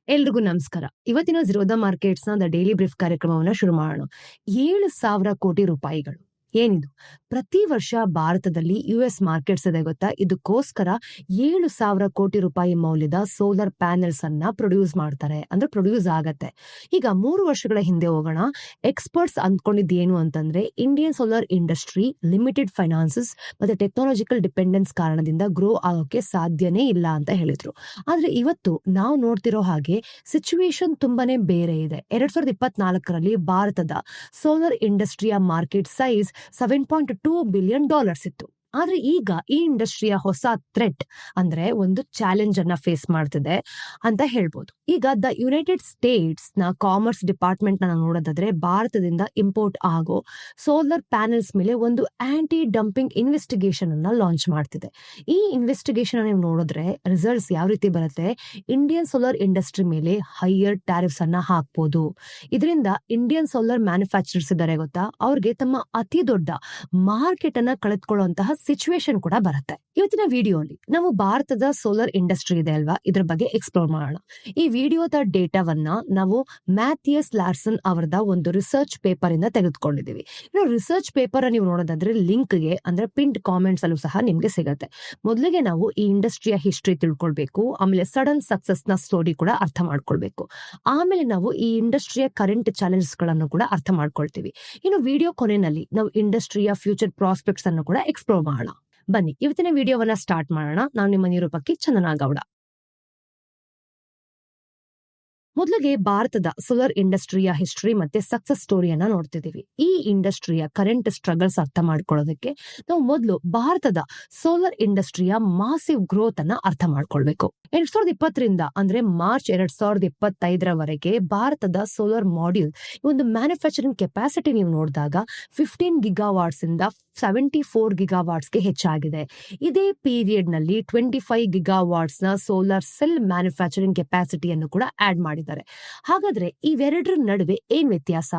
ಎಲ್ರಿಗೂ ನಮಸ್ಕಾರ. ಇವತ್ತಿನ ಝೀರೋದ ಮಾರ್ಕೆಟ್ಸ್‌ನ ದ ಡೈಲಿ ಬ್ರೀಫ್ ಕಾರ್ಯಕ್ರಮವನ್ನ ಶುರು ಮಾಡೋಣ. 7,000 ಕೋಟಿ ರೂಪಾಯಿಗಳು. ಏನಿದು? ಪ್ರತಿ ವರ್ಷ ಭಾರತದಲ್ಲಿ ಯುಎಸ್ ಮಾರ್ಕೆಟ್ಸ್ ಇದೆ ಗೊತ್ತಾ? ಇದಕ್ಕೋಸ್ಕರ 7,000 ಕೋಟಿ ರೂಪಾಯಿ ಮೌಲ್ಯದ ಸೋಲಾರ್ ಪ್ಯಾನೆಲ್ಸ್ ಅನ್ನ ಪ್ರೊಡ್ಯೂಸ್ ಮಾಡ್ತಾರೆ. ಅಂದ್ರೆ ಪ್ರೊಡ್ಯೂಸ್ ಆಗತ್ತೆ. ಈಗ 3 ವರ್ಷಗಳ ಹಿಂದೆ ಹೋಗೋಣ. ಎಕ್ಸ್ಪರ್ಟ್ಸ್ ಅಂದ್ಕೊಂಡಿದ್ದೇನು ಅಂತಂದ್ರೆ Indian solar industry limited finances ಮತ್ತೆ ಟೆಕ್ನಾಲಜಿಕಲ್ ಡಿಪೆಂಡೆನ್ಸ್ ಕಾರಣದಿಂದ ಗ್ರೋ ಆಗೋಕೆ ಸಾಧ್ಯನೇ ಇಲ್ಲ ಅಂತ ಹೇಳಿದ್ರು. ಆದ್ರೆ ಇವತ್ತು ನಾವು ನೋಡ್ತಿರೋ ಹಾಗೆ ಸಿಚುವೇಶನ್ ತುಂಬಾನೇ ಬೇರೆ ಇದೆ. 2024ರಲ್ಲಿ ಭಾರತದ ಸೋಲಾರ್ ಇಂಡಸ್ಟ್ರಿಯ ಮಾರ್ಕೆಟ್ ಸೈಜ್ $7.2 ಬಿಲಿಯನ್ ಇತ್ತು. ಆದ್ರೆ ಈಗ ಈ ಇಂಡಸ್ಟ್ರಿಯ ಹೊಸ ಥ್ರೆಟ್ ಅಂದ್ರೆ ಒಂದು ಚಾಲೆಂಜ್ ಅನ್ನ ಫೇಸ್ ಮಾಡ್ತಿದೆ ಅಂತ ಹೇಳ್ಬೋದು. ಈಗ ದ ಯುನೈಟೆಡ್ ಸ್ಟೇಟ್ಸ್ ನ ಕಾಮರ್ಸ್ ಡಿಪಾರ್ಟ್ಮೆಂಟ್ ನ ನೋಡೋದಾದ್ರೆ ಭಾರತದಿಂದ ಇಂಪೋರ್ಟ್ ಆಗೋ ಸೋಲಾರ್ ಪ್ಯಾನೆಲ್ಸ್ ಮೇಲೆ ಒಂದು ಆಂಟಿ ಡಂಪಿಂಗ್ ಇನ್ವೆಸ್ಟಿಗೇಷನ್ ಅನ್ನ ಲಾಂಚ್ ಮಾಡ್ತಿದೆ. ಈ ಇನ್ವೆಸ್ಟಿಗೇಷನ್ ನೀವು ನೋಡಿದ್ರೆ ರಿಸಲ್ಟ್ಸ್ ಯಾವ ರೀತಿ ಬರುತ್ತೆ? ಇಂಡಿಯನ್ ಸೋಲಾರ್ ಇಂಡಸ್ಟ್ರಿ ಮೇಲೆ ಹೈಯರ್ ಟ್ಯಾರಿಫ್ಸ್ ಅನ್ನ ಹಾಕ್ಬೋದು. ಇದರಿಂದ ಇಂಡಿಯನ್ ಸೋಲಾರ್ ಮ್ಯಾನುಫ್ಯಾಕ್ಚರರ್ಸ್ ಇದ್ದಾರೆ ಗೊತ್ತಾ, ಅವ್ರಿಗೆ ತಮ್ಮ ಅತಿ ದೊಡ್ಡ ಮಾರ್ಕೆಟ್ ಅನ್ನ ಕಳೆದುಕೊಳ್ಳುವಂತಹ ಸಿಚುವೇಶನ್ ಕೂಡ ಬರುತ್ತೆ. ಇವತ್ತಿನ ವಿಡಿಯೋಲಿ ನಾವು ಭಾರತದ ಸೋಲಾರ್ ಇಂಡಸ್ಟ್ರಿ ಇದೆ ಅಲ್ವಾ, ಇದ್ರ ಬಗ್ಗೆ ಎಕ್ಸ್ಪ್ಲೋರ್ ಮಾಡೋಣ. ಈ ವಿಡಿಯೋದ ಡೇಟಾವನ್ನ ನಾವು ಮ್ಯಾಥಿಯಸ್ ಲಾರ್ಸನ್ ಅವರದ ಒಂದು ರಿಸರ್ಚ್ ಪೇಪರ್ ಇಂದ ತೆಗೆದುಕೊಂಡಿದೀವಿ. ರಿಸರ್ಚ್ ಪೇಪರ್ ನೀವು ನೋಡೋದಾದ್ರೆ ಲಿಂಕ್ಗೆ ಅಂದ್ರೆ ಪಿಂಡ್ ಕಾಮೆಂಟ್ಸ್ ಅಲ್ಲೂ ಸಹ ನಿಮ್ಗೆ ಸಿಗುತ್ತೆ. ಮೊದಲಿಗೆ ನಾವು ಈ ಇಂಡಸ್ಟ್ರಿಯ ಹಿಸ್ಟ್ರಿ ತಿಳ್ಕೊಳ್ಬೇಕು. ಆಮೇಲೆ ಸಡನ್ ಸಕ್ಸಸ್ ನ ಸ್ಟೋರಿ ಕೂಡ ಅರ್ಥ ಮಾಡ್ಕೊಳ್ಬೇಕು. ಆಮೇಲೆ ನಾವು ಈ ಇಂಡಸ್ಟ್ರಿಯ ಕರೆಂಟ್ ಚಾಲೆಂಜಸ್ ಗಳನ್ನು ಕೂಡ ಅರ್ಥ ಮಾಡ್ಕೊಳ್ತೀವಿ. ಇನ್ನು ವಿಡಿಯೋ ಕೊನೆಯಲ್ಲಿ ನಾವು ಇಂಡಸ್ಟ್ರಿಯ ಫ್ಯೂಚರ್ ಪ್ರಾಸ್ಪೆಕ್ಟ್ಸ್ ಅನ್ನು ಕೂಡ ಎಕ್ಸ್ಪ್ಲೋರ್ ಮಾಡೋಣ. ಬನ್ನಿ ಇವತ್ತಿನ ವಿಡಿಯೋವನ್ನ ಸ್ಟಾರ್ಟ್ ಮಾಡೋಣ. ನಾನು ನಿಮ್ಮ ನಿರೂಪಕಿ ಚಂದನಾ ಗೌಡ. ಮೊದಲಿಗೆ ಭಾರತದ ಸೋಲಾರ್ ಇಂಡಸ್ಟ್ರಿಯ ಹಿಸ್ಟ್ರಿ ಮತ್ತೆ ಸಕ್ಸಸ್ ಸ್ಟೋರಿಯನ್ನ ನೋಡ್ತಿದೀವಿ. ಈ ಇಂಡಸ್ಟ್ರಿಯ ಕರೆಂಟ್ ಸ್ಟ್ರಗಲ್ಸ್ ಅರ್ಥ ಮಾಡ್ಕೊಳ್ಳೋದಕ್ಕೆ ನಾವು ಮೊದಲು ಭಾರತದ ಸೋಲಾರ್ ಇಂಡಸ್ಟ್ರಿಯ ಮಾಸಿವ್ ಗ್ರೋತ್ ಅನ್ನ ಅರ್ಥ ಮಾಡ್ಕೊಳ್ಬೇಕು. 2020ರಿಂದ ಅಂದ್ರೆ ಮಾರ್ಚ್ 2025ರವರೆಗೆ ಭಾರತದ ಸೋಲಾರ್ ಮಾಡ್ಯೂಲ್ ಒಂದು ಮ್ಯಾನುಫ್ಯಾಕ್ಚರಿಂಗ್ ಕೆಪಾಸಿಟಿ ನೀವು ನೋಡಿದಾಗ 15 ಗಿಗಾವಾಟ್ಸ್ ಇಂದ 74 ಗಿಗಾವಾಟ್ಸ್ಗೆ ಹೆಚ್ಚಾಗಿದೆ. ಇದೇ ಪೀರಿಯಡ್ ನಲ್ಲಿ 25 ಗಿಗಾವಾಟ್ಸ್ ನ ಸೋಲಾರ್ ಸೆಲ್ ಮ್ಯಾನುಫ್ಯಾಕ್ಚರಿಂಗ್ ಕೆಪಾಸಿಟಿಯನ್ನು ಕೂಡ ಆಡ್ ಮಾಡಿದ್ದಾರೆ. ಹಾಗಾದ್ರೆ ಇವೆರಡರ ನಡುವೆ ಏನ್ ವ್ಯತ್ಯಾಸ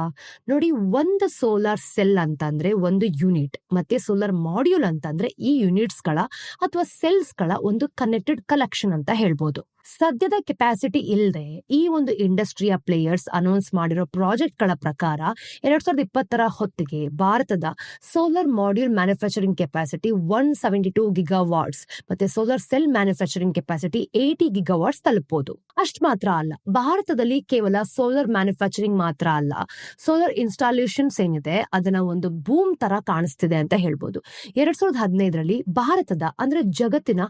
ನೋಡಿ. ಒಂದು ಸೋಲಾರ್ ಸೆಲ್ ಅಂತಂದ್ರೆ ಒಂದು ಯೂನಿಟ್, ಮತ್ತೆ ಸೋಲಾರ್ ಮಾಡ್ಯೂಲ್ ಅಂತಂದ್ರೆ ಈ ಯೂನಿಟ್ಸ್ ಗಳ ಅಥವಾ ಸೆಲ್ಸ್ ಗಳ ಒಂದು ಕನೆಕ್ಟೆಡ್ ಕಲೆಕ್ಷನ್ ಅಂತ ಹೇಳ್ಬೋದು. ಸದ್ಯದ ಕೆಪಾಸಿಟಿ ಇಲ್ಲದೆ ಈ ಒಂದು ಇಂಡಸ್ಟ್ರಿಯ ಪ್ಲೇಯರ್ಸ್ ಅನೌನ್ಸ್ ಮಾಡಿರೋ ಪ್ರಾಜೆಕ್ಟ್ ಗಳ ಪ್ರಕಾರ 2020ರ ಹೊತ್ತಿಗೆ ಭಾರತದ solar module manufacturing capacity 172 gigawatts ಮತ್ತೆ solar cell manufacturing capacity 80 gigawatts ತಲುಪಬಹುದು. ಅಷ್ಟು ಮಾತ್ರ ಅಲ್ಲ, ಭಾರತದಲ್ಲಿ ಕೇವಲ ಸೋಲಾರ್ ಮ್ಯಾನುಫ್ಯಾಕ್ಚರಿಂಗ್ ಮಾತ್ರ ಅಲ್ಲ, ಸೋಲಾರ್ ಇನ್ಸ್ಟಾಲೇಷನ್ಸ್ ಏನಿದೆ ಅದನ್ನ ಒಂದು ಬೂಮ್ ತರ ಕಾಣಿಸ್ತಿದೆ ಅಂತ ಹೇಳ್ಬೋದು. 2015ರಲ್ಲಿ ಭಾರತದ ಅಂದ್ರೆ ಜಗತ್ತಿನ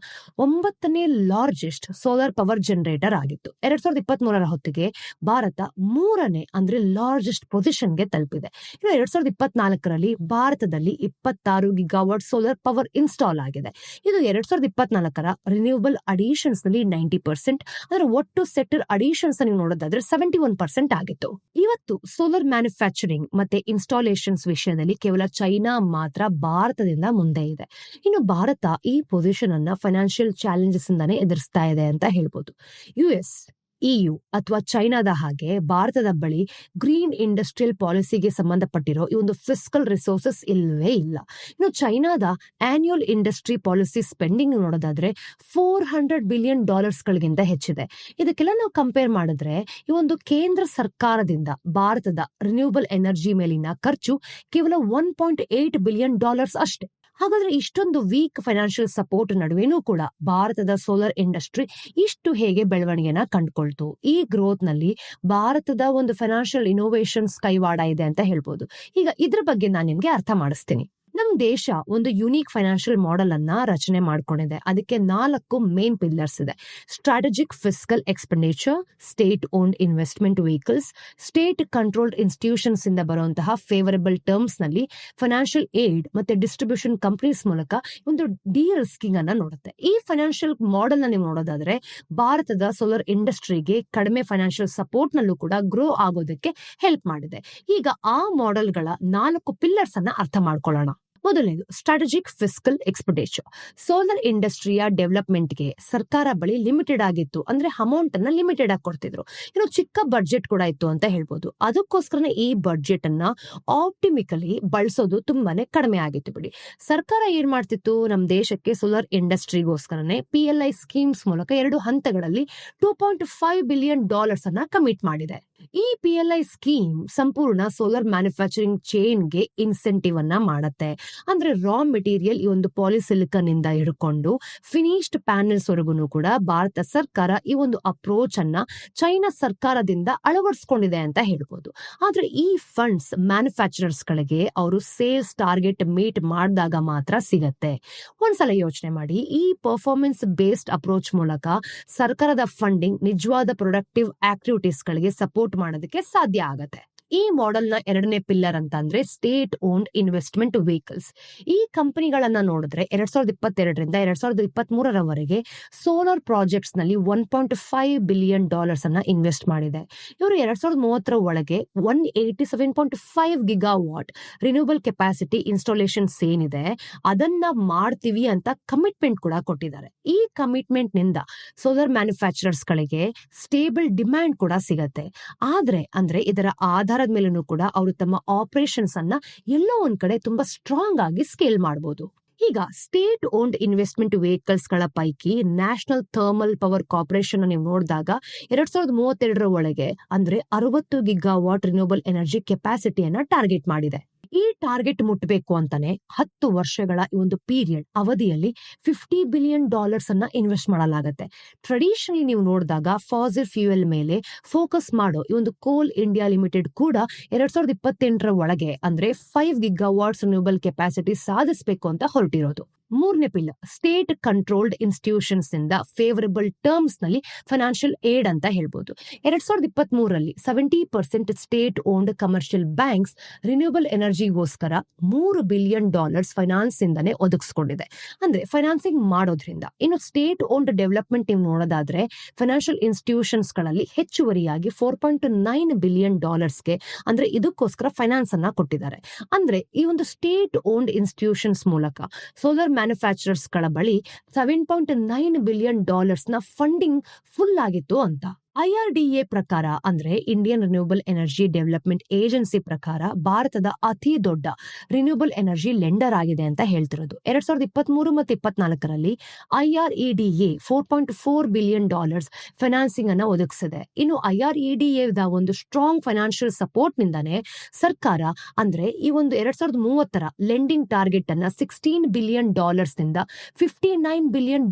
9ನೇ ಲಾರ್ಜೆಸ್ಟ್ ಸೋಲಾರ್ ಪವರ್ ಜನರೇಟರ್ ಆಗಿತ್ತು. 2023ರ ಹೊತ್ತಿಗೆ ಭಾರತ 3ನೇ ಅಂದ್ರೆ ಲಾರ್ಜೆಸ್ಟ್ ಪೊಸಿಷನ್ಗೆ ತಲುಪಿದೆ. ಇನ್ನು 2024ರಲ್ಲಿ ಭಾರತದಲ್ಲಿ 26 ಗಿಗಾವಾಟ್ ಸೋಲಾರ್ ಪವರ್ ಇನ್ಸ್ಟಾಲ್ ಆಗಿದೆ. ಇದು 2024ರ ರಿನ್ಯೂವಬಲ್ ಅಡಿಷನ್ಸ್ ನಲ್ಲಿ 90%, ಅಂದ್ರೆ ಒಟ್ಟು ಸೆಕ್ಟರ್ ಅಡಿಷನ್ಸ್ ನೀವು ನೋಡೋದಾದ್ರೆ 71% ಆಗಿತ್ತು. ಇವತ್ತು ಸೋಲಾರ್ ಮ್ಯಾನುಫ್ಯಾಕ್ಚರಿಂಗ್ ಮತ್ತೆ ಇನ್ಸ್ಟಾಲೇಷನ್ಸ್ ವಿಷಯದಲ್ಲಿ ಕೇವಲ ಚೈನಾ ಮಾತ್ರ ಭಾರತದಿಂದ ಮುಂದೆ ಇದೆ. ಇನ್ನು ಭಾರತ ಈ ಪೊಸಿಷನ್ ಅನ್ನ ಫೈನಾನ್ಷಿಯಲ್ ಚಾಲೆಂಜಸ್ ಇಂದಾನೆ ಎದುರಿಸ್ತಾ ಇದೆ ಅಂತ ಹೇಳ್ಬೋದು. ಯುಎಸ್, EU ಅಥವಾ ಚೈನಾದ ಹಾಗೆ ಭಾರತದ ಬಳಿ ಗ್ರೀನ್ ಇಂಡಸ್ಟ್ರಿಯಲ್ ಪಾಲಿಸಿಗೆ ಸಂಬಂಧಪಟ್ಟಿರೋ ಈ ಒಂದು ಫಿಸ್ಕಲ್ ರಿಸೋರ್ಸಸ್ ಇಲ್ಲವೇ ಇಲ್ಲ. ಇನ್ನು ಚೈನಾದ ಆನ್ಯುಯಲ್ ಇಂಡಸ್ಟ್ರಿ ಪಾಲಿಸಿ ಸ್ಪೆಂಡಿಂಗ್ ನೋಡೋದಾದ್ರೆ $400 ಬಿಲಿಯನ್ ಗಳಿಗಿಂತ ಹೆಚ್ಚಿದೆ. ಇದಕ್ಕೆಲ್ಲ ನಾವು ಕಂಪೇರ್ ಮಾಡಿದ್ರೆ ಈ ಒಂದು ಕೇಂದ್ರ ಸರ್ಕಾರದಿಂದ ಭಾರತದ ರಿನ್ಯೂವಬಲ್ ಎನರ್ಜಿ ಮೇಲಿನ ಖರ್ಚು ಕೇವಲ $1.8 ಬಿಲಿಯನ್ ಅಷ್ಟೇ. ಹಾಗಾದ್ರೆ ಇಷ್ಟೊಂದು ವೀಕ್ ಫೈನಾನ್ಷಿಯಲ್ ಸಪೋರ್ಟ್ ನಡುವೆನೂ ಕೂಡ ಭಾರತದ ಸೋಲಾರ್ ಇಂಡಸ್ಟ್ರಿ ಇಷ್ಟು ಹೇಗೆ ಬೆಳವಣಿಗೆನ ಕಂಡುಕೊಳ್ತು? ಈ ಗ್ರೋತ್ ನಲ್ಲಿ ಭಾರತದ ಒಂದು ಫೈನಾನ್ಷಿಯಲ್ ಇನೋವೇಷನ್ಸ್ ಕೈವಾಡ ಇದೆ ಅಂತ ಹೇಳ್ಬೋದು. ಈಗ ಇದ್ರ ಬಗ್ಗೆ ನಾನು ನಿಮ್ಗೆ ಅರ್ಥ ಮಾಡಿಸ್ತೀನಿ. ನಮ್ ದೇಶ ಒಂದು ಯುನೀಕ್ ಫೈನಾನ್ಷಿಯಲ್ ಮಾಡೆಲ್ ಅನ್ನ ರಚನೆ ಮಾಡ್ಕೊಂಡಿದೆ. ಅದಕ್ಕೆ 4 ಮೇನ್ ಪಿಲ್ಲರ್ಸ್ ಇದೆ. Strategic fiscal expenditure, state owned investment vehicles, state controlled institutions ಇಂದ ಬರುವಂತಹ ಫೇವರಬಲ್ ಟರ್ಮ್ಸ್ ನಲ್ಲಿ ಫೈನಾನ್ಷಿಯಲ್ ಏಡ್ ಮತ್ತೆ ಡಿಸ್ಟ್ರಿಬ್ಯೂಷನ್ ಕಂಪನೀಸ್ ಮೂಲಕ ಒಂದು ಡಿ ರಿಸ್ಕಿಂಗ್ ಅನ್ನ ನೋಡುತ್ತೆ. ಈ ಫೈನಾನ್ಷಿಯಲ್ ಮಾಡೆಲ್ ನ ನೀವು ನೋಡೋದಾದ್ರೆ ಭಾರತದ ಸೋಲಾರ್ ಇಂಡಸ್ಟ್ರಿಗೆ ಕಡಿಮೆ ಫೈನಾನ್ಷಿಯಲ್ ಸಪೋರ್ಟ್ ನಲ್ಲೂ ಕೂಡ ಗ್ರೋ ಆಗೋದಕ್ಕೆ ಹೆಲ್ಪ್ ಮಾಡಿದೆ. ಈಗ ಆ ಮಾಡೆಲ್ ಗಳ 4 ಪಿಲ್ಲರ್ಸ್ ಅನ್ನ ಅರ್ಥ ಮಾಡ್ಕೊಳ್ಳೋಣ. ಮೊದಲನೇದು ಸ್ಟ್ರಾಟಜಿಕ್ ಫಿಸ್ಕಲ್ ಎಕ್ಸ್ಪೆಂಡಿಚರ್. ಸೋಲಾರ್ ಇಂಡಸ್ಟ್ರಿಯ ಡೆವಲಪ್ಮೆಂಟ್ಗೆ ಸರ್ಕಾರ ಬಳಿ ಲಿಮಿಟೆಡ್ ಆಗಿತ್ತು, ಅಂದ್ರೆ ಅಮೌಂಟ್ ಅನ್ನ ಲಿಮಿಟೆಡ್ ಆಗಿ ಕೊಡ್ತಿದ್ರು. ಇನ್ನು ಚಿಕ್ಕ ಬಡ್ಜೆಟ್ ಕೂಡ ಇತ್ತು ಅಂತ ಹೇಳ್ಬೋದು. ಅದಕ್ಕೋಸ್ಕರನೇ ಈ ಬಡ್ಜೆಟ್ ಅನ್ನ ಆಪ್ಟಿಮಿಕಲಿ ಬಳಸೋದು ತುಂಬಾನೇ ಕಡಿಮೆ ಆಗಿತ್ತು ಬಿಡಿ. ಸರ್ಕಾರ ಏನ್ ಮಾಡ್ತಿತ್ತು, ನಮ್ಮ ದೇಶಕ್ಕೆ ಸೋಲಾರ್ ಇಂಡಸ್ಟ್ರಿಗೋಸ್ಕರನೇ PLI ಸ್ಕೀಮ್ಸ್ ಮೂಲಕ 2 ಹಂತಗಳಲ್ಲಿ $2.5 ಬಿಲಿಯನ್ ಅನ್ನ ಕಮಿಟ್ ಮಾಡಿದೆ. ಈ PLI ಸ್ಕೀಮ್ ಸಂಪೂರ್ಣ ಸೋಲಾರ್ ಮ್ಯಾನುಫ್ಯಾಕ್ಚರಿಂಗ್ ಚೈನ್ಗೆ ಇನ್ಸೆಂಟಿವ್ ಅನ್ನ ಮಾಡುತ್ತೆ. ಅಂದ್ರೆ ರಾ ಮೆಟೀರಿಯಲ್ ಈ ಒಂದು ಪಾಲಿಸಿಲಿಕಾನ್ ಇಂದ ಹಿಡ್ಕೊಂಡು ಫಿನಿಶ್ಡ್ ಪ್ಯಾನೆಲ್ಸ್ ವರೆಗೂ ಕೂಡ ಭಾರತ ಸರ್ಕಾರ ಈ ಒಂದು ಅಪ್ರೋಚ್ ಅನ್ನ ಚೈನಾ ಸರ್ಕಾರದಿಂದ ಅಳವಡಿಸಿಕೊಂಡಿದೆ ಅಂತ ಹೇಳ್ಬೋದು. ಆದ್ರೆ ಈ ಫಂಡ್ಸ್ ಮ್ಯಾನುಫ್ಯಾಕ್ಚರರ್ಸ್ ಗಳಿಗೆ ಅವರು ಸೇಲ್ಸ್ ಟಾರ್ಗೆಟ್ ಮೀಟ್ ಮಾಡಿದಾಗ ಮಾತ್ರ ಸಿಗತ್ತೆ. ಒಂದ್ಸಲ ಯೋಚನೆ ಮಾಡಿ, ಈ ಪರ್ಫಾರ್ಮೆನ್ಸ್ ಬೇಸ್ಡ್ ಅಪ್ರೋಚ್ ಮೂಲಕ ಸರ್ಕಾರದ ಫಂಡಿಂಗ್ ನಿಜವಾದ ಪ್ರೊಡಕ್ಟಿವ್ ಆಕ್ಟಿವಿಟೀಸ್ ಗಳಿಗೆ ಸಪೋರ್ಟ್ ಮಾಡೋದಕ್ಕೆ ಸಾಧ್ಯ ಆಗತ್ತೆ. ಈ ಮಾಡೆಲ್ ನ 2ನೇ ಪಿಲ್ಲರ್ ಅಂತ ಅಂದ್ರೆ ಸ್ಟೇಟ್ ಓನ್ಡ್ ಇನ್ವೆಸ್ಟ್ಮೆಂಟ್ ವೆಹಿಕಲ್ಸ್. ಈ ಕಂಪನಿಗಳನ್ನ ನೋಡಿದ್ರೆ 2022ರಿಂದ 2023ರವರೆಗೆ ಸೋಲಾರ್ ಪ್ರಾಜೆಕ್ಟ್ಸ್ ನಲ್ಲಿ $1.5 ಬಿಲಿಯನ್ ಅನ್ನ ಇನ್ವೆಸ್ಟ್ ಮಾಡಿದೆ. ಇವರು 2030ರ ಒಳಗೆ 187.5 ಗಿಗಾವಾಟ್ ರಿನ್ಯೂಬಲ್ ಕೆಪಾಸಿಟಿ ಇನ್ಸ್ಟಾಲೇಷನ್ಸ್ ಏನಿದೆ ಅದನ್ನ ಮಾಡ್ತೀವಿ ಅಂತ ಕಮಿಟ್ಮೆಂಟ್ ಕೂಡ ಕೊಟ್ಟಿದ್ದಾರೆ. ಈ ಕಮಿಟ್ಮೆಂಟ್ ನಿಂದ ಸೋಲಾರ್ ಮ್ಯಾನುಫ್ಯಾಕ್ಚರರ್ಸ್ ಗಳಿಗೆ ಸ್ಟೇಬಲ್ ಡಿಮ್ಯಾಂಡ್ ಕೂಡ ಸಿಗತ್ತೆ. ಅಂದ್ರೆ ಇದರ ಆಧಾರದ ಮೇಲೂ ಕೂಡ ಅವರು ತಮ್ಮ ಆಪರೇಷನ್ಸ್ ಅನ್ನ ಎಲ್ಲೋ ಒಂದ್ ಕಡೆ ತುಂಬಾ ಸ್ಟ್ರಾಂಗ್ ಆಗಿ ಸ್ಕೇಲ್ ಮಾಡಬಹುದು. ಈಗ ಸ್ಟೇಟ್ ಓನ್ಡ್ ಇನ್ವೆಸ್ಟ್ಮೆಂಟ್ ವೆಹಿಕಲ್ಸ್ ಗಳ ಪೈಕಿ ನ್ಯಾಷನಲ್ ಥರ್ಮಲ್ ಪವರ್ ಕಾರ್ಪೊರೇಷನ್ ನೀವು ನೋಡಿದಾಗ 2032ರ ಒಳಗೆ ಅಂದ್ರೆ 60 ಗಿಗಾವಾಟ್ ರಿನ್ಯೂಬಲ್ ಎನರ್ಜಿ ಕೆಪಾಸಿಟಿಯನ್ನ ಟಾರ್ಗೆಟ್ ಮಾಡಿದೆ. ಈ ಟಾರ್ಗೆಟ್ ಮುಟ್ಟಬೇಕು ಅಂತಾನೆ 10 ವರ್ಷಗಳ ಈ ಒಂದು ಪೀರಿಯಡ್ ಅವಧಿಯಲ್ಲಿ $50 ಬಿಲಿಯನ್ ಅನ್ನ ಇನ್ವೆಸ್ಟ್ ಮಾಡಲಾಗುತ್ತೆ. ಟ್ರೆಡಿಷನಲಿ ನೀವು ನೋಡಿದಾಗ ಫಾಸಿಲ್ ಫ್ಯೂಯಲ್ ಮೇಲೆ ಫೋಕಸ್ ಮಾಡೋ ಈ ಒಂದು ಕೋಲ್ ಇಂಡಿಯಾ ಲಿಮಿಟೆಡ್ ಕೂಡ 2028ರ ಒಳಗೆ ಅಂದ್ರೆ 5 ಗಿಗಾವಾಟ್ಸ್ ರಿನ್ಯೂಬಲ್ ಕೆಪಾಸಿಟಿ ಸಾಧಿಸಬೇಕು ಅಂತ ಹೊರಟಿರೋದು. 3ನೇ ಪಿಲ್ಲರ್ ಸ್ಟೇಟ್ ಕಂಟ್ರೋಲ್ಡ್ ಇನ್ಸ್ಟಿಟ್ಯೂಷನ್ಸ್ ಇಂದ ಫೇವರಬಲ್ ಟರ್ಮ್ಸ್ ನಲ್ಲಿ ಫೈನಾನ್ಷಿಯಲ್ ಏಡ್ ಅಂತ ಹೇಳ್ಬೋದು. 2023ರಲ್ಲಿ 70% state owned commercial banks renewable ಎನರ್ಜಿಗೋಸ್ಕರ $3 ಬಿಲಿಯನ್ ಫೈನಾನ್ಸ್ ಇಂದಾನೆ ಒದಗಿಸಿಕೊಂಡಿದೆ. ಅಂದ್ರೆ ಫೈನಾನ್ಸಿಂಗ್ ಮಾಡೋದ್ರಿಂದ. ಇನ್ನು ಸ್ಟೇಟ್ ಓನ್ಡ್ ಡೆವಲಪ್ಮೆಂಟ್ ನೀವು ನೋಡೋದಾದ್ರೆ ಫೈನಾನ್ಷಿಯಲ್ ಇನ್ಸ್ಟಿಟ್ಯೂಷನ್ಸ್ ಗಳಲ್ಲಿ ಹೆಚ್ಚುವರಿಯಾಗಿ $4.9 ಬಿಲಿಯನ್ ಗೆ ಅಂದ್ರೆ ಇದಕ್ಕೋಸ್ಕರ ಫೈನಾನ್ಸ್ ಅನ್ನ ಕೊಟ್ಟಿದ್ದಾರೆ. ಅಂದ್ರೆ ಈ ಒಂದು ಸ್ಟೇಟ್ ಓನ್ಡ್ ಇನ್ಸ್ಟಿಟ್ಯೂಷನ್ಸ್ ಮೂಲಕ ಸೋಲಾರ್ ಮ್ಯಾನುಫ್ಯಾಕ್ಚರರ್ಸ್ ಗಳ ಬಳಿ $7.9 ಬಿಲಿಯನ್ ನ ಫಂಡಿಂಗ್ ಫುಲ್ ಆಗಿತ್ತು ಅಂತ. IRDA ಪ್ರಕಾರ ಅಂದ್ರೆ Indian renewable energy development agency ಪ್ರಕಾರ ಭಾರತದ ಅತಿ ದೊಡ್ಡ ರಿನ್ಯೂಬಲ್ ಎನರ್ಜಿ ಲೆಂಡರ್ ಆಗಿದೆ ಅಂತ ಹೇಳ್ತಿರೋದು. 2023 ಮತ್ತು 2024ರಲ್ಲಿ IREDA $4.4 ಬಿಲಿಯನ್ ಫೈನಾನ್ಸಿಂಗ್ ಅನ್ನ ಒದಗಿಸಿದೆ. ಇನ್ನು IREDA ಒಂದು ಸ್ಟ್ರಾಂಗ್ ಫೈನಾನ್ಷಿಯಲ್ ಸಪೋರ್ಟ್ ನಿಂದಾನೆ ಸರ್ಕಾರ ಅಂದ್ರೆ ಈ ಒಂದು 2030ರ ಲೆಂಡಿಂಗ್ ಟಾರ್ಗೆಟ್ ಅನ್ನ $16 ಬಿಲಿಯನ್ ನಿಂದ $59 ಬಿಲಿಯನ್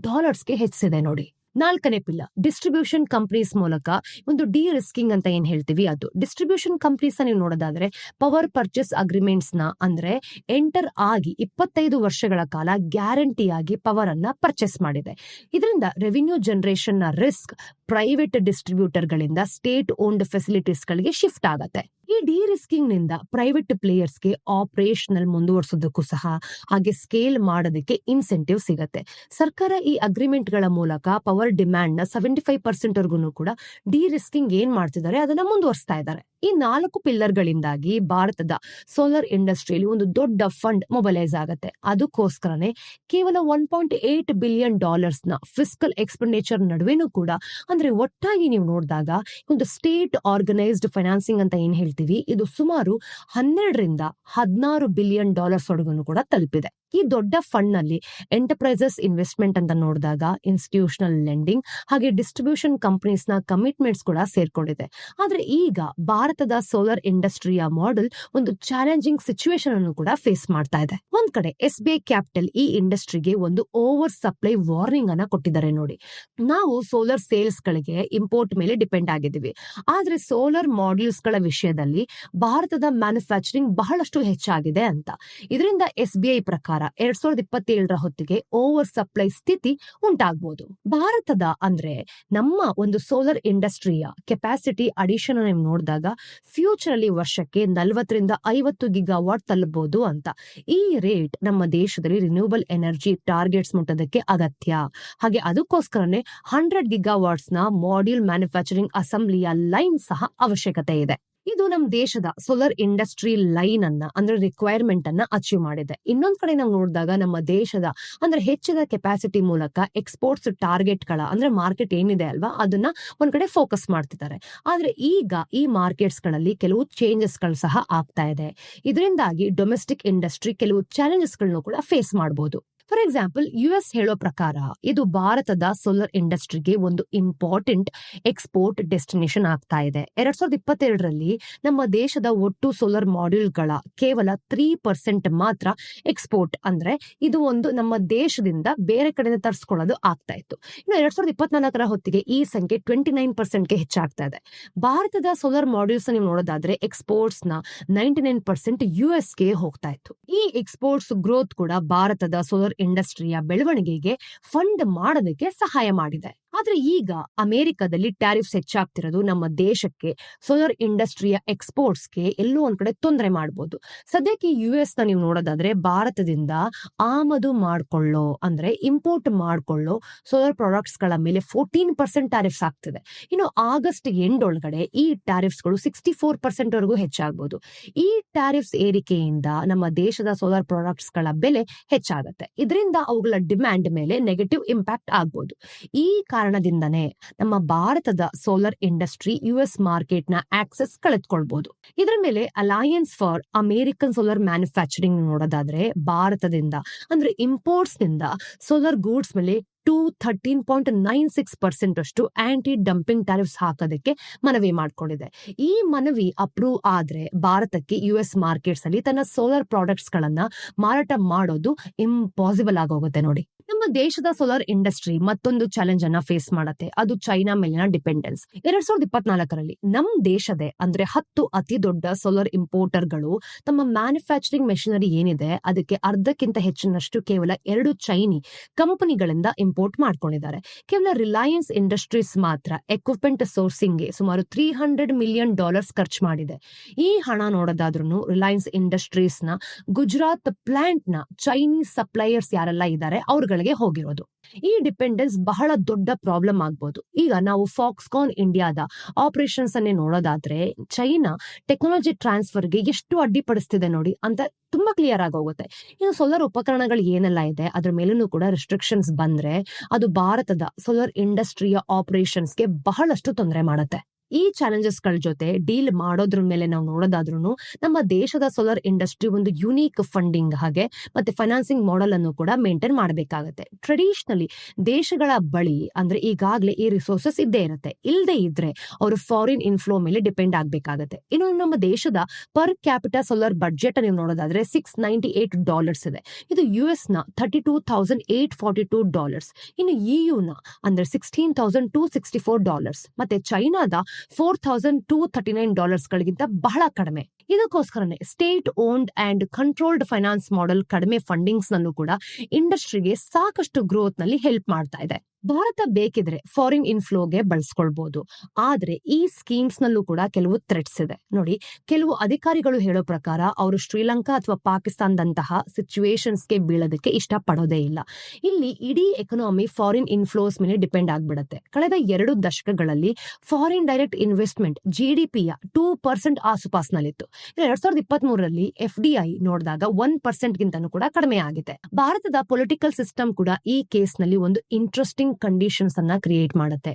ಗೆ ಹೆಚ್ಚಿಸಿದೆ ನೋಡಿ. 4ನೇ ಪಿಲ್ಲರ್ ಡಿಸ್ಟ್ರಿಬ್ಯೂಷನ್ ಕಂಪನೀಸ್ ಮೂಲಕ ಒಂದು ಡಿ ರಿಸ್ಕಿಂಗ್ ಅಂತ ಏನ್ ಹೇಳ್ತೀವಿ ಅದು. ಡಿಸ್ಟ್ರಿಬ್ಯೂಷನ್ ಕಂಪನೀಸ್ ನೀವು ನೋಡೋದಾದ್ರೆ ಪವರ್ ಪರ್ಚೇಸ್ ಅಗ್ರಿಮೆಂಟ್ಸ್ ನ ಅಂದ್ರೆ ಎಂಟರ್ ಆಗಿ 25 ವರ್ಷಗಳ ಕಾಲ ಗ್ಯಾರಂಟಿಯಾಗಿ ಪವರ್ ಅನ್ನ ಪರ್ಚೇಸ್ ಮಾಡಿದೆ. ಇದರಿಂದ ರೆವಿನ್ಯೂ ಜನರೇಷನ್ ನ ರಿಸ್ಕ್ ಪ್ರೈವೇಟ್ ಡಿಸ್ಟ್ರಿಬ್ಯೂಟರ್ ಗಳಿಂದ ಸ್ಟೇಟ್ ಓನ್ಡ್ ಫೆಸಿಲಿಟೀಸ್ ಗಳಿಗೆ ಶಿಫ್ಟ್ ಆಗತ್ತೆ. ಈ ಡಿ ರಿಸ್ಕಿಂಗ್ ನಿಂದ ಪ್ರೈವೇಟ್ ಪ್ಲೇಯರ್ಸ್ಗೆ ಆಪರೇಷನಲ್ ಮುಂದುವರಿಸೋದಕ್ಕೂ ಸಹ ಹಾಗೆ ಸ್ಕೇಲ್ ಮಾಡೋದಕ್ಕೆ ಇನ್ಸೆಂಟಿವ್ ಸಿಗತ್ತೆ. ಸರ್ಕಾರ ಈ ಅಗ್ರಿಮೆಂಟ್ ಗಳ ಮೂಲಕ ಪವರ್ ಡಿಮ್ಯಾಂಡ್ ನ 75% ವರ್ಗು ಕೂಡ ಡಿ ರಿಸ್ಕಿಂಗ್ ಏನ್ ಮಾಡ್ತಿದ್ದಾರೆ ಅದನ್ನ ಮುಂದುವರಿಸ್ತಾ ಇದ್ದಾರೆ. ಈ 4 ಪಿಲ್ಲರ್ ಗಳಿಂದಾಗಿ ಭಾರತದ ಸೋಲಾರ್ ಇಂಡಸ್ಟ್ರಿಯಲ್ಲಿ ಒಂದು ದೊಡ್ಡ ಫಂಡ್ ಮೊಬೈಲೈಸ್ ಆಗತ್ತೆ. ಅದಕ್ಕೋಸ್ಕರನೇ ಕೇವಲ $1.8 ಬಿಲಿಯನ್ ನ ಫಿಸ್ಕಲ್ ಎಕ್ಸ್ಪೆಂಡಿಚರ್ ನಡುವೆನೂ ಕೂಡ ಅಂದ್ರೆ ಒಟ್ಟಾಗಿ ನೀವು ನೋಡಿದಾಗ ಒಂದು ಸ್ಟೇಟ್ ಆರ್ಗನೈಸ್ಡ್ ಫೈನಾನ್ಸಿಂಗ್ ಅಂತ ಏನ್ ಹೇಳ್ತೀವಿ ಇದು ಸುಮಾರು 12ರಿಂದ 16 ಬಿಲಿಯನ್ ವರೆಗೂ ಕೂಡ ತಲುಪಿದೆ. ಈ ದೊಡ್ಡ ಫಂಡ್ ನಲ್ಲಿ ಎಂಟರ್ಪ್ರೈಸಸ್ ಇನ್ವೆಸ್ಟ್ಮೆಂಟ್ ಅಂತ ನೋಡಿದಾಗ ಇನ್ಸ್ಟಿಟ್ಯೂಷನಲ್ ಲೆಂಡಿಂಗ್ ಹಾಗೆ ಡಿಸ್ಟ್ರಿಬ್ಯೂಷನ್ ಕಂಪನೀಸ್ ನ ಕಮಿಟ್ಮೆಂಟ್ಸ್ ಕೂಡ ಸೇರ್ಕೊಂಡಿದೆ. ಆದ್ರೆ ಈಗ ಭಾರತದ ಸೋಲಾರ್ ಇಂಡಸ್ಟ್ರಿಯ ಮಾಡೆಲ್ ಒಂದು ಚಾಲೆಂಜಿಂಗ್ ಸಿಚುವೇಶನ್ ಅನ್ನು ಕೂಡ ಫೇಸ್ ಮಾಡ್ತಾ ಇದೆ. ಒಂದ್ ಕಡೆ SBI ಕ್ಯಾಪಿಟಲ್ ಈ ಇಂಡಸ್ಟ್ರಿಗೆ ಒಂದು ಓವರ್ ಸಪ್ಲೈ ವಾರ್ನಿಂಗ್ ಅನ್ನ ಕೊಟ್ಟಿದ್ದಾರೆ ನೋಡಿ. ನಾವು ಸೋಲಾರ್ ಸೇಲ್ಸ್ ಗಳಿಗೆ ಇಂಪೋರ್ಟ್ ಮೇಲೆ ಡಿಪೆಂಡ್ ಆಗಿದ್ದೀವಿ. ಆದ್ರೆ ಸೋಲಾರ್ ಮಾಡ್ಯೂಲ್ಸ್ ಗಳ ವಿಷಯದಲ್ಲಿ ಭಾರತದ ಮ್ಯಾನುಫ್ಯಾಕ್ಚರಿಂಗ್ ಬಹಳಷ್ಟು ಹೆಚ್ಚಾಗಿದೆ ಅಂತ. ಇದರಿಂದ SBI ಪ್ರಕಾರ 2027ರ ಹೊತ್ತಿಗೆ ಓವರ್ ಸಪ್ಲೈ ಸ್ಥಿತಿ ಉಂಟಾಗಬಹುದು. ಭಾರತದ ಅಂದ್ರೆ ನಮ್ಮ ಒಂದು ಸೋಲಾರ್ ಇಂಡಸ್ಟ್ರಿಯ ಕೆಪಾಸಿಟಿ ಅಡಿಷನ್ ನೀವು ನೋಡಿದಾಗ ಫ್ಯೂಚರ್ ಅಲ್ಲಿ ವರ್ಷಕ್ಕೆ 40ರಿಂದ 50 ಗಿಗಾವಾಟ್ ತಲುಪಬಹುದು ಅಂತ. ಈ ರೇಟ್ ನಮ್ಮ ದೇಶದಲ್ಲಿ ರಿನ್ಯೂಬಲ್ ಎನರ್ಜಿ ಟಾರ್ಗೆಟ್ಸ್ ಮುಟ್ಟೋದಕ್ಕೆ ಅಗತ್ಯ. ಹಾಗೆ ಅದಕ್ಕೋಸ್ಕರನೇ 100 ಗಿಗಾವಾಟ್ಸ್ ನ ಮಾಡ್ಯೂಲ್ ಮ್ಯಾನುಫ್ಯಾಕ್ಚರಿಂಗ್ ಅಸೆಂಬ್ಲಿಯ ಲೈನ್ ಸಹ ಅವಶ್ಯಕತೆ ಇದೆ. ಇದು ನಮ್ಮ ದೇಶದ ಸೋಲಾರ್ ಇಂಡಸ್ಟ್ರಿ ಲೈನ್ ಅನ್ನ ಅಂದ್ರೆ ರಿಕ್ವೈರ್ಮೆಂಟ್ ಅನ್ನ ಅಚೀವ್ ಮಾಡಿದೆ. ಇನ್ನೊಂದ್ ಕಡೆ ನಾವು ನೋಡಿದಾಗ ನಮ್ಮ ದೇಶದ ಅಂದ್ರೆ ಹೆಚ್ಚಿದ ಕೆಪಾಸಿಟಿ ಮೂಲಕ ಎಕ್ಸ್ಪೋರ್ಟ್ಸ್ ಟಾರ್ಗೆಟ್ ಗಳ ಅಂದ್ರೆ ಮಾರ್ಕೆಟ್ ಏನಿದೆ ಅಲ್ವಾ ಅದನ್ನ ಒಂದ್ ಕಡೆ ಫೋಕಸ್ ಮಾಡ್ತಿದ್ದಾರೆ. ಆದ್ರೆ ಈಗ ಈ ಮಾರ್ಕೆಟ್ಸ್ ಗಳಲ್ಲಿ ಕೆಲವು ಚೇಂಜಸ್ ಗಳು ಸಹ ಆಗ್ತಾ ಇದೆ. ಇದರಿಂದಾಗಿ ಡೊಮೆಸ್ಟಿಕ್ ಇಂಡಸ್ಟ್ರಿ ಕೆಲವು ಚಾಲೆಂಜಸ್ ಗಳನ್ನು ಕೂಡ ಫೇಸ್ ಮಾಡಬಹುದು. ಫಾರ್ ಎಕ್ಸಾಂಪಲ್ US ಹೇಳೋ ಪ್ರಕಾರ ಇದು ಭಾರತದ ಸೋಲಾರ್ ಇಂಡಸ್ಟ್ರಿಗೆ ಒಂದು ಇಂಪಾರ್ಟೆಂಟ್ ಎಕ್ಸ್ಪೋರ್ಟ್ ಡೆಸ್ಟಿನೇಷನ್ ಆಗ್ತಾ ಇದೆ. 2022ರಲ್ಲಿ ನಮ್ಮ ದೇಶದ ಒಟ್ಟು ಸೋಲಾರ್ ಮಾಡ್ಯೂಲ್ಗಳ ಕೇವಲ 3% ಮಾತ್ರ ಎಕ್ಸ್ಪೋರ್ಟ್ ಅಂದ್ರೆ ಇದು ಒಂದು ನಮ್ಮ ದೇಶದಿಂದ ಬೇರೆ ಕಡೆಯಿಂದ ತರಿಸ್ಕೊಳ್ಳೋದು ಆಗ್ತಾ ಇತ್ತು. ಇನ್ನು 2024ರ ಹೊತ್ತಿಗೆ ಈ ಸಂಖ್ಯೆ 29%ಗೆ ಹೆಚ್ಚಾಗ್ತಾ ಇದೆ. ಭಾರತದ ಸೋಲಾರ್ ಮಾಡ್ಯೂಲ್ಸ್ ನೀವು ನೋಡೋದಾದ್ರೆ ಎಕ್ಸ್ಪೋರ್ಟ್ಸ್ ನ 99% USಗೆ ಹೋಗ್ತಾ ಇತ್ತು. ಈ ಎಕ್ಸ್ಪೋರ್ಟ್ಸ್ ಗ್ರೋತ್ ಕೂಡ ಭಾರತದ ಸೋಲಾರ್ ಇಂಡಸ್ಟ್ರಿಯ ಬೆಳವಣಿಗೆಗೆ ಫಂಡ್ ಮಾಡೋದಕ್ಕೆ ಸಹಾಯ ಮಾಡಿದೆ. ಆದ್ರೆ ಈಗ ಅಮೆರಿಕದಲ್ಲಿ ಟ್ಯಾರಿಫ್ಸ್ ಹೆಚ್ಚಾಗ್ತಿರೋದು ನಮ್ಮ ದೇಶಕ್ಕೆ ಸೋಲಾರ್ ಇಂಡಸ್ಟ್ರಿಯ ಎಕ್ಸ್ಪೋರ್ಟ್ಸ್ಗೆ ಎಲ್ಲೋ ಒಂದ್ ಕಡೆ ತೊಂದರೆ ಮಾಡಬಹುದು. ಸದ್ಯಕ್ಕೆ US ನ ನೀವು ನೋಡೋದಾದ್ರೆ ಭಾರತದಿಂದ ಆಮದು ಮಾಡ್ಕೊಳ್ಳೋ ಅಂದ್ರೆ ಇಂಪೋರ್ಟ್ ಮಾಡ್ಕೊಳ್ಳೋ ಸೋಲಾರ್ ಪ್ರಾಡಕ್ಟ್ಸ್ ಗಳ ಮೇಲೆ 14% ಟ್ಯಾರಿಫ್ಸ್ ಆಗ್ತಿದೆ. ಇನ್ನು ಆಗಸ್ಟ್ ಎಂಡ್ ಒಳಗಡೆ ಈ ಟ್ಯಾರಿಫ್ಸ್ ಗಳು 64% ವರೆಗೂ ಹೆಚ್ಚಾಗಬಹುದು. ಈ ಟ್ಯಾರಿಫ್ಸ್ ಏರಿಕೆಯಿಂದ ನಮ್ಮ ದೇಶದ ಸೋಲಾರ್ ಪ್ರಾಡಕ್ಟ್ಸ್ ಗಳ ಬೆಲೆ ಹೆಚ್ಚಾಗುತ್ತೆ. ಇದರಿಂದ ಅವುಗಳ ಡಿಮ್ಯಾಂಡ್ ಮೇಲೆ ನೆಗೆಟಿವ್ ಇಂಪ್ಯಾಕ್ಟ್ ಆಗ್ಬಹುದು. ಈ ಕಾರಣದಿಂದನೇ ನಮ್ಮ ಭಾರತದ ಸೋಲಾರ್ ಇಂಡಸ್ಟ್ರಿ US ಮಾರ್ಕೆಟ್ ನ ಆಕ್ಸೆಸ್ ಕಳೆದುಕೊಳ್ಬಹುದು. ಇದರ ಮೇಲೆ alliance for American solar manufacturing ನೋಡೋದಾದ್ರೆ ಭಾರತದಿಂದ ಅಂದ್ರೆ ಇಂಪೋರ್ಟ್ಸ್ ನಿಂದ ಸೋಲಾರ್ ಗೂಡ್ಸ್ ಮೇಲೆ 13.96% ಅಷ್ಟು ಆಂಟಿ ಡಂಪಿಂಗ್ ಟ್ಯಾರಿಫ್ಸ್ ಹಾಕೋದಕ್ಕೆ ಮನವಿ ಮಾಡಿಕೊಂಡಿದೆ. ಈ ಮನವಿ ಅಪ್ರೂವ್ ಆದ್ರೆ ಭಾರತಕ್ಕೆ US ಮಾರ್ಕೆಟ್ಸ್ ಅಲ್ಲಿ ತನ್ನ ಸೋಲಾರ್ ಪ್ರಾಡಕ್ಟ್ಸ್ ಗಳನ್ನ ಮಾರಾಟ ಮಾಡೋದು ಇಂಪಾಸಿಬಲ್ ಆಗೋಗುತ್ತೆ. ನೋಡಿ, ನಮ್ಮ ದೇಶದ ಸೋಲಾರ್ ಇಂಡಸ್ಟ್ರಿ ಮತ್ತೊಂದು ಚಾಲೆಂಜ್ ಅನ್ನ ಫೇಸ್ ಮಾಡತ್ತೆ. ಅದು ಚೈನಾ ಮೇಲಿನ ಡಿಪೆಂಡೆನ್ಸ್. 2024ರಲ್ಲಿ ನಮ್ಮ ದೇಶದೇ ಅಂದ್ರೆ 10 ಅತಿ ದೊಡ್ಡ ಸೋಲಾರ್ ಇಂಪೋರ್ಟರ್ಗಳು ತಮ್ಮ ಮ್ಯಾನುಫ್ಯಾಕ್ಚರಿಂಗ್ ಮೆಷಿನರಿ ಏನಿದೆ ಅದಕ್ಕೆ ಅರ್ಧಕ್ಕಿಂತ ಹೆಚ್ಚಿನಷ್ಟು ಕೇವಲ 2 ಚೈನಿ ಕಂಪನಿಗಳಿಂದ ಇಂಪೋರ್ಟ್ ಮಾಡ್ಕೊಂಡಿದ್ದಾರೆ. ಕೇವಲ ರಿಲಯನ್ಸ್ ಇಂಡಸ್ಟ್ರೀಸ್ ಮಾತ್ರ ಎಕ್ವಿಪ್ಮೆಂಟ್ ಸೋರ್ಸಿಂಗ್ಗೆ ಸುಮಾರು $300 ಮಿಲಿಯನ್ ಖರ್ಚು ಮಾಡಿದೆ. ಈ ಹಣ ನೋಡೋದಾದ್ರೂ ರಿಲಯನ್ಸ್ ಇಂಡಸ್ಟ್ರೀಸ್ ನ ಗುಜರಾತ್ ಪ್ಲಾಂಟ್ ನ ಚೈನೀಸ್ ಸಪ್ಲೈಯರ್ಸ್ ಯಾರೆಲ್ಲ ಇದ್ದಾರೆ ಅವ್ರಗಳಿಗೆ ಹೋಗಿರೋದು. ಈ ಡಿಪೆಂಡೆನ್ಸ್ ಬಹಳ ದೊಡ್ಡ ಪ್ರಾಬ್ಲಮ್ ಆಗ್ಬೋದು. ಈಗ ನಾವು ಫಾಕ್ಸ್ಕಾನ್ ಇಂಡಿಯಾದ ಆಪರೇಷನ್ಸ್ ಅನ್ನೇ ನೋಡೋದಾದ್ರೆ ಚೈನಾ ಟೆಕ್ನಾಲಜಿ ಟ್ರಾನ್ಸ್ಫರ್ಗೆ ಎಷ್ಟು ಅಡ್ಡಿಪಡಿಸ್ತಿದೆ ನೋಡಿ ಅಂತ ತುಂಬಾ ಕ್ಲಿಯರ್ ಆಗೋಗುತ್ತೆ. ಇನ್ನು ಸೋಲಾರ್ ಉಪಕರಣಗಳು ಏನೆಲ್ಲ ಇದೆ ಅದ್ರ ಮೇಲೂ ಕೂಡ ರೆಸ್ಟ್ರಿಕ್ಷನ್ಸ್ ಬಂದ್ರೆ ಅದು ಭಾರತದ ಸೋಲಾರ್ ಇಂಡಸ್ಟ್ರಿಯ ಆಪರೇಷನ್ಸ್ಗೆ ಬಹಳಷ್ಟು ತೊಂದರೆ ಮಾಡುತ್ತೆ. ಈ ಚಾಲೆಂಜಸ್ ಗಳ ಜೊತೆ ಡೀಲ್ ಮಾಡೋದ್ರ ಮೇಲೆ ನಾವು ನೋಡೋದಾದ್ರೂ ನಮ್ಮ ದೇಶದ ಸೋಲಾರ್ ಇಂಡಸ್ಟ್ರಿ ಒಂದು ಯುನೀಕ್ ಫಂಡಿಂಗ್ ಹಾಗೆ ಮತ್ತೆ ಫೈನಾನ್ಸಿಂಗ್ ಮಾಡೆಲ್ ಅನ್ನು ಕೂಡ ಮೇಂಟೈನ್ ಮಾಡಬೇಕಾಗುತ್ತೆ. ಟ್ರೆಡಿಷನಲಿ ದೇಶಗಳ ಬಳಿ ಅಂದ್ರೆ ಈಗಾಗಲೇ ಈ ರಿಸೋರ್ಸಸ್ ಇದ್ದೇ ಇರುತ್ತೆ. ಇಲ್ಲದೆ ಇದ್ರೆ ಅವರು ಫಾರಿನ್ ಇನ್ಫ್ಲೋ ಮೇಲೆ ಡಿಪೆಂಡ್ ಆಗ್ಬೇಕಾಗತ್ತೆ. ಇನ್ನು ನಮ್ಮ ದೇಶದ ಪರ್ ಕ್ಯಾಪಿಟಲ್ ಸೋಲಾರ್ ಬಡ್ಜೆಟ್ ನೀವು ನೋಡೋದಾದ್ರೆ $698 ಇದೆ. ಇದು US ನ $32,842. ಇನ್ನು EU ನ ಅಂದ್ರೆ $16,264 ಮತ್ತೆ ಚೈನಾದ $4,239 ಗಳಿಗಿಂತ ಬಹಳ ಕಡಿಮೆ. ಇದಕ್ಕೋಸ್ಕರನೇ state owned and controlled finance model ಕಡಿಮೆ ಫಂಡಿಂಗ್ಸ್ ನಲ್ಲೂ ಕೂಡ ಇಂಡಸ್ಟ್ರಿಗೆ ಸಾಕಷ್ಟು ಗ್ರೋತ್ ನಲ್ಲಿ ಹೆಲ್ಪ್ ಮಾಡ್ತಾ ಇದೆ. ಭಾರತ ಬೇಕಿದ್ರೆ ಫಾರಿನ್ ಇನ್ಫ್ಲೋಗೆ ಬಳಸ್ಕೊಳ್ಬಹುದು. ಆದ್ರೆ ಈ ಸ್ಕೀಮ್ಸ್ ನಲ್ಲೂ ಕೂಡ ಕೆಲವು ಥ್ರೆಟ್ಸ್ ಇದೆ. ನೋಡಿ, ಕೆಲವು ಅಧಿಕಾರಿಗಳು ಹೇಳೋ ಪ್ರಕಾರ ಅವರು ಶ್ರೀಲಂಕಾ ಅಥವಾ ಪಾಕಿಸ್ತಾನದಂತಹ ಸಿಚುವೇಶನ್ಸ್ಗೆ ಬೀಳೋದಕ್ಕೆ ಇಷ್ಟ ಪಡೋದೇ ಇಲ್ಲ. ಇಲ್ಲಿ ಇಡೀ ಎಕನಾಮಿ ಫಾರಿನ್ ಇನ್ಫ್ಲೋಸ್ ಮೇಲೆ ಡಿಪೆಂಡ್ ಆಗ್ಬಿಡುತ್ತೆ. ಕಳೆದ 2 ದಶಕಗಳಲ್ಲಿ ಫಾರಿನ್ ಡೈರೆಕ್ಟ್ ಇನ್ವೆಸ್ಟ್ಮೆಂಟ್ GDPಯ 2% ಆಸುಪಾಸ್ನಲ್ಲಿತ್ತು. 2023ರಲ್ಲಿ FDI ನೋಡಿದಾಗ 1% ಗಿಂತನೂ ಕೂಡ ಕಡಿಮೆ ಆಗಿದೆ. ಭಾರತದ ಪೊಲಿಟಿಕಲ್ ಸಿಸ್ಟಮ್ ಕೂಡ ಈ ಕೇಸ್ ನಲ್ಲಿ ಒಂದು ಇಂಟ್ರೆಸ್ಟಿಂಗ್ ಕಂಡೀಷನ್ಸ್ ಅನ್ನ ಕ್ರಿಯೇಟ್ ಮಾಡುತ್ತೆ.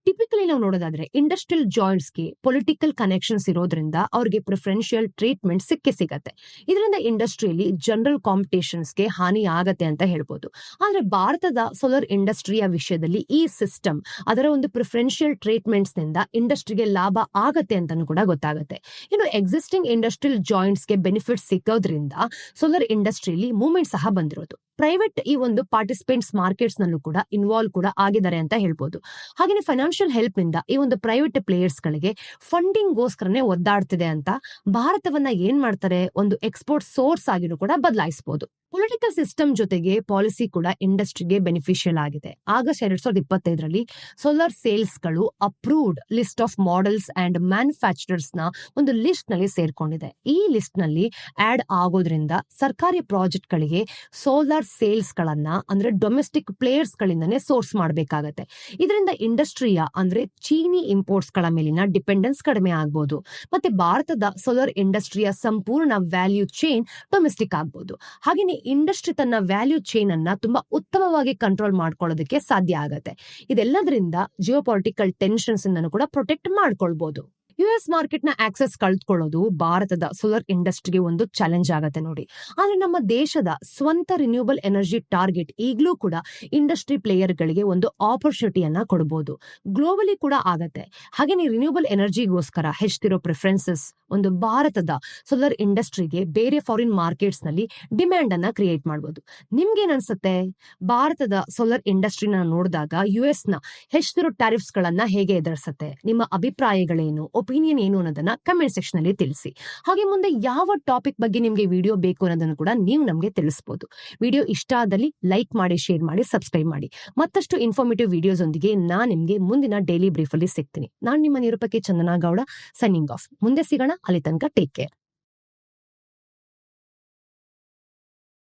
ಟಿಪಿಕಲಿ ನಾವು ನೋಡೋದಾದ್ರೆ ಇಂಡಸ್ಟ್ರಿಯಲ್ ಜಾಯಿಂಟ್ಸ್ಗೆ ಪೊಲಿಟಿಕಲ್ ಕನೆಕ್ಷನ್ಸ್ ಇರೋದ್ರಿಂದ ಅವ್ರಿಗೆ ಪ್ರಿಫರೆನ್ಷಿಯಲ್ ಟ್ರೀಟ್ಮೆಂಟ್ ಸಿಗತ್ತೆ. ಇದರಿಂದ ಇಂಡಸ್ಟ್ರಿಯಲ್ಲಿ ಜನರಲ್ ಕಾಂಪಿಟೇಷನ್ಸ್ಗೆ ಹಾನಿ ಆಗತ್ತೆ ಅಂತ ಹೇಳ್ಬೋದು. ಆದ್ರೆ ಭಾರತದ ಸೋಲಾರ್ ಇಂಡಸ್ಟ್ರಿಯ ವಿಷಯದಲ್ಲಿ ಈ ಸಿಸ್ಟಮ್ ಅದರ ಒಂದು ಪ್ರಿಫರೆನ್ಷಿಯಲ್ ಟ್ರೀಟ್ಮೆಂಟ್ಸ್ ನಿಂದ ಇಂಡಸ್ಟ್ರಿಗೆ ಲಾಭ ಆಗತ್ತೆ ಅಂತಾನು ಕೂಡ ಗೊತ್ತಾಗುತ್ತೆ. ಇನ್ನು ಎಕ್ಸಿಸ್ಟಿಂಗ್ ಇಂಡಸ್ಟ್ರಿಯಲ್ ಜಾಯಿಂಟ್ಸ್ಗೆ ಬೆನಿಫಿಟ್ ಸಿಗೋದ್ರಿಂದ ಸೋಲಾರ್ ಇಂಡಸ್ಟ್ರಿಯಲ್ಲಿ ಮೂವ್ಮೆಂಟ್ ಸಹ ಬಂದಿರೋದು. ಪ್ರೈವೇಟ್ ಈ ಒಂದು ಪಾರ್ಟಿಸಿಪೆಂಟ್ಸ್ ಮಾರ್ಕೆಟ್ಸ್ ನಲ್ಲೂ ಕೂಡ ಇನ್ವಾಲ್ವ್ ಕೂಡ ಆಗಿದ್ದಾರೆ ಅಂತ ಹೇಳ್ಬೋದು. ಹಾಗೆ ಫೈನಾನ್ಷಿಯಲ್ ಹೆಲ್ಪ್ ನಿಂದ ಈ ಒಂದು ಪ್ರೈವೇಟ್ ಪ್ಲೇಯರ್ಸ್ ಗಳಿಗೆ ಫಂಡಿಂಗ್ ಗೋಸ್ಕರನೇ ಒದ್ದಾಡ್ತಿದೆ ಅಂತ ಭಾರತವನ್ನ ಏನ್ ಮಾಡ್ತಾರೆ ಒಂದು ಎಕ್ಸ್ಪೋರ್ಟ್ ಸೋರ್ಸ್ ಆಗಿನೂ ಕೂಡ ಬದಲಾಯಿಸಬಹುದು. ಪೊಲಿಟಿಕಲ್ ಸಿಸ್ಟಮ್ ಜೊತೆಗೆ ಪಾಲಿಸಿ ಕೂಡ ಇಂಡಸ್ಟ್ರಿಗೆ ಬೆನಿಫಿಷಿಯಲ್ ಆಗಿದೆ. ಆಗಸ್ಟ್ 2025ರಲ್ಲಿ ಸೋಲಾರ್ ಸೇಲ್ಸ್ಗಳು approved list of models and manufacturers ನ ಒಂದು ಲಿಸ್ಟ್ ನಲ್ಲಿ ಸೇರ್ಕೊಂಡಿದೆ. ಈ ಲಿಸ್ಟ್ ನಲ್ಲಿ ಆಡ್ ಆಗೋದ್ರಿಂದ ಸರ್ಕಾರಿ ಪ್ರಾಜೆಕ್ಟ್ ಗಳಿಗೆ ಸೋಲಾರ್ ಸೇಲ್ಸ್ ಗಳನ್ನ ಅಂದ್ರೆ ಡೊಮೆಸ್ಟಿಕ್ ಪ್ಲೇಯರ್ಸ್ ಗಳಿಂದನೇ ಸೋರ್ಸ್ ಮಾಡಬೇಕಾಗತ್ತೆ. ಇದರಿಂದ ಇಂಡಸ್ಟ್ರಿಯ ಅಂದ್ರೆ ಚೀನಿ ಇಂಪೋರ್ಟ್ಸ್ ಗಳ ಮೇಲಿನ ಡಿಪೆಂಡೆನ್ಸ್ ಕಡಿಮೆ ಆಗ್ಬೋದು. ಮತ್ತೆ ಭಾರತದ ಸೋಲಾರ್ ಇಂಡಸ್ಟ್ರಿಯ ಸಂಪೂರ್ಣ ವ್ಯಾಲ್ಯೂ ಚೈನ್ ಡೊಮೆಸ್ಟಿಕ್ ಆಗ್ಬೋದು. ಹಾಗೆಯೇ ಇಂಡಸ್ಟ್ರಿ ತನ್ನ ವ್ಯಾಲ್ಯೂ ಚೈನ್ ಅನ್ನ ತುಂಬಾ ಉತ್ತಮವಾಗಿ ಕಂಟ್ರೋಲ್ ಮಾಡ್ಕೊಳ್ಳೋದಕ್ಕೆ ಸಾಧ್ಯ ಆಗತ್ತೆ. ಇದೆಲ್ಲದರಿಂದ ಜಿಯೋಪಾಲಿಟಿಕಲ್ ಟೆನ್ಷನ್ಸ್ ಇಂದನೂ ಕೂಡ ಪ್ರೊಟೆಕ್ಟ್ ಮಾಡ್ಕೊಳ್ಬಹುದು. ಯುಎಸ್ ಮಾರ್ಕೆಟ್ ನ ಆಕ್ಸೆಸ್ ಕಳೆದುಕೊಳ್ಳೋದು ಭಾರತದ ಸೋಲಾರ್ ಇಂಡಸ್ಟ್ರಿಗೆ ಒಂದು ಚಾಲೆಂಜ್ ಆಗತ್ತೆ ನೋಡಿ. ಆದ್ರೆ ನಮ್ಮ ದೇಶದ ಸ್ವಂತ ರಿನ್ಯೂಬಲ್ ಎನರ್ಜಿ ಟಾರ್ಗೆಟ್ ಈಗಲೂ ಕೂಡ ಇಂಡಸ್ಟ್ರಿ ಪ್ಲೇಯರ್ ಗಳಿಗೆ ಒಂದು ಆಪರ್ಚುನಿಟಿಯನ್ನ ಕೊಡಬಹುದು. ಗ್ಲೋಬಲಿ ಕೂಡ ಆಗತ್ತೆ. ಹಾಗೇನೆ ರಿನ್ಯೂಬಲ್ ಎನರ್ಜಿಗೋಸ್ಕರ ಹೆಚ್ಚಿರೋ ಪ್ರಿಫರೆನ್ಸಸ್ ಒಂದು ಭಾರತದ ಸೋಲಾರ್ ಇಂಡಸ್ಟ್ರಿಗೆ ಬೇರೆ ಫಾರಿನ್ ಮಾರ್ಕೆಟ್ಸ್ ನಲ್ಲಿ ಡಿಮ್ಯಾಂಡ್ ಅನ್ನ ಕ್ರಿಯೇಟ್ ಮಾಡಬಹುದು. ನಿಮ್ಗೇನ್ ಅನ್ಸುತ್ತೆ? ಭಾರತದ ಸೋಲಾರ್ ಇಂಡಸ್ಟ್ರಿನ ನೋಡಿದಾಗ ಯುಎಸ್ ನ ಹೆಚ್ಚಿರೋ ಟ್ಯಾರಿಫ್ಸ್ ಗಳನ್ನ ಹೇಗೆ ಎದುರಿಸುತ್ತೆ? ನಿಮ್ಮ ಅಭಿಪ್ರಾಯಗಳೇನು, ಒಪಿನಿಯನ್ ಏನು ಅನ್ನೋದನ್ನ ಕಮೆಂಟ್ ಸೆಕ್ಷನ್ ಅಲ್ಲಿ ತಿಳಿಸಿ. ಹಾಗೆ ಮುಂದೆ ಯಾವ ಟಾಪಿಕ್ ಬಗ್ಗೆ ನಿಮ್ಗೆ ವಿಡಿಯೋ ಬೇಕು ಅನ್ನೋದನ್ನು ಕೂಡ ನೀವು ನಮ್ಗೆ ತಿಳಿಸಬಹುದು. ವಿಡಿಯೋ ಇಷ್ಟ ಆದಲ್ಲಿ ಲೈಕ್ ಮಾಡಿ, ಶೇರ್ ಮಾಡಿ, ಸಬ್ಸ್ಕ್ರೈಬ್ ಮಾಡಿ. ಮತ್ತಷ್ಟು ಇನ್ಫಾರ್ಮೇಟಿವ್ ವಿಡಿಯೋಸ್ ಒಂದಿಗೆ ನಾನ್ ನಿಮ್ಗೆ ಮುಂದಿನ ಡೈಲಿ ಬ್ರೀಫ್ ಅಲ್ಲಿ ಸಿಗ್ತೀನಿ. ನಾನು ನಿಮ್ಮ ನಿರೂಪಕಿ ಚಂದನಾ ಗೌಡ, ಸೈನಿಂಗ್ ಆಫ್. ಮುಂದೆ ಸಿಗೋಣ. ಅಲ್ಲಿ ತನಕ ಟೇಕ್ ಕೇರ್.